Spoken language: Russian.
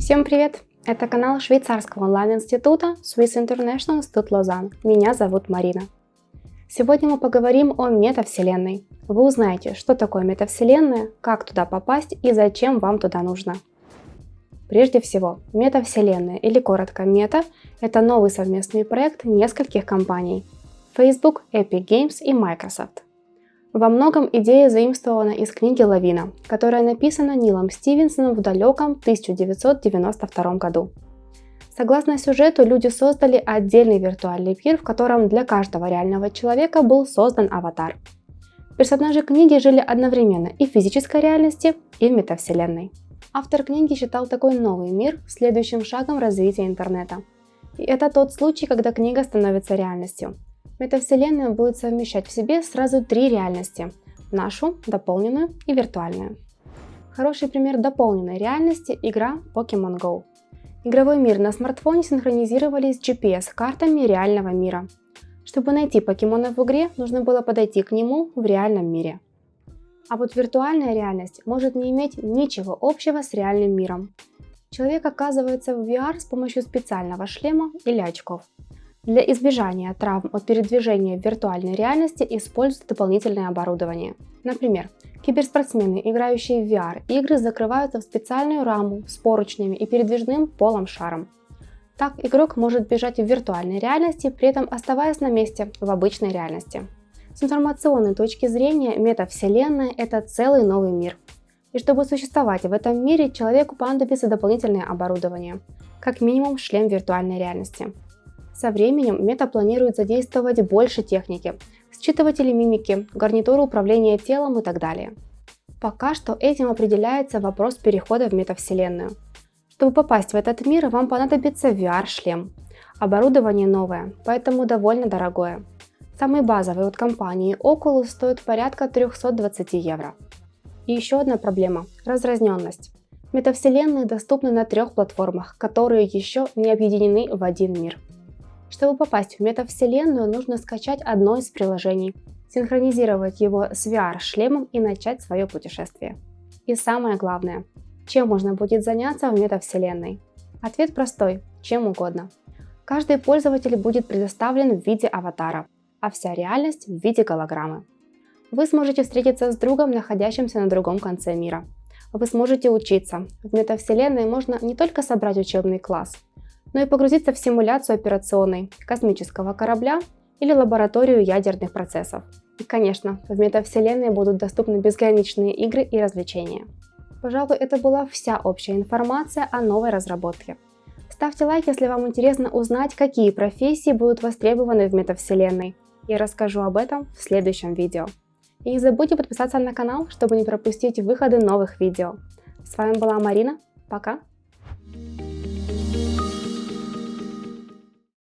Всем привет! Это канал швейцарского онлайн-института Swiss International Institute Lausanne. Меня зовут Марина. Сегодня мы поговорим о метавселенной. Вы узнаете, что такое метавселенная, как туда попасть и зачем вам туда нужно. Прежде всего, метавселенная или коротко мета – это новый совместный проект нескольких компаний – Facebook, Epic Games и Microsoft. Во многом идея заимствована из книги «Лавина», которая написана Нилом Стивенсоном в далеком 1992 году. Согласно сюжету, люди создали отдельный виртуальный мир, в котором для каждого реального человека был создан аватар. Персонажи книги жили одновременно и в физической реальности, и в метавселенной. Автор книги считал такой новый мир следующим шагом развития интернета. И это тот случай, когда книга становится реальностью. Метавселенная будет совмещать в себе сразу три реальности – нашу, дополненную и виртуальную. Хороший пример дополненной реальности – игра Pokemon Go. Игровой мир на смартфоне синхронизировали с GPS-картами реального мира. Чтобы найти покемонов в игре, нужно было подойти к нему в реальном мире. А вот виртуальная реальность может не иметь ничего общего с реальным миром. Человек оказывается в VR с помощью специального шлема или очков. Для избежания травм от передвижения в виртуальной реальности используют дополнительное оборудование. Например, киберспортсмены, играющие в VR-игры, закрываются в специальную раму с поручнями и передвижным полом-шаром. Так игрок может бежать в виртуальной реальности, при этом оставаясь на месте в обычной реальности. С информационной точки зрения, метавселенная – это целый новый мир. И чтобы существовать в этом мире, человеку понадобится дополнительное оборудование, как минимум шлем виртуальной реальности. Со временем мета планирует задействовать больше техники, считыватели мимики, гарнитуру управления телом и так далее. Пока что этим определяется вопрос перехода в метавселенную. Чтобы попасть в этот мир, вам понадобится VR-шлем. Оборудование новое, поэтому довольно дорогое. Самый базовый от компании Oculus стоит порядка 320 евро. И еще одна проблема – разразненность. Метавселенные доступны на 3 платформах, которые еще не объединены в один мир. Чтобы попасть в метавселенную, нужно скачать одно из приложений, синхронизировать его с VR-шлемом и начать свое путешествие. И самое главное, чем можно будет заняться в метавселенной? Ответ простой – чем угодно. Каждый пользователь будет предоставлен в виде аватара, а вся реальность в виде голограммы. Вы сможете встретиться с другом, находящимся на другом конце мира. Вы сможете учиться. В метавселенной можно не только собрать учебный класс, но и погрузиться в симуляцию операционной, космического корабля или лабораторию ядерных процессов. И, конечно, в метавселенной будут доступны безграничные игры и развлечения. Пожалуй, это была вся общая информация о новой разработке. Ставьте лайк, если вам интересно узнать, какие профессии будут востребованы в метавселенной. Я расскажу об этом в следующем видео. И не забудьте подписаться на канал, чтобы не пропустить выходы новых видео. С вами была Марина. Пока!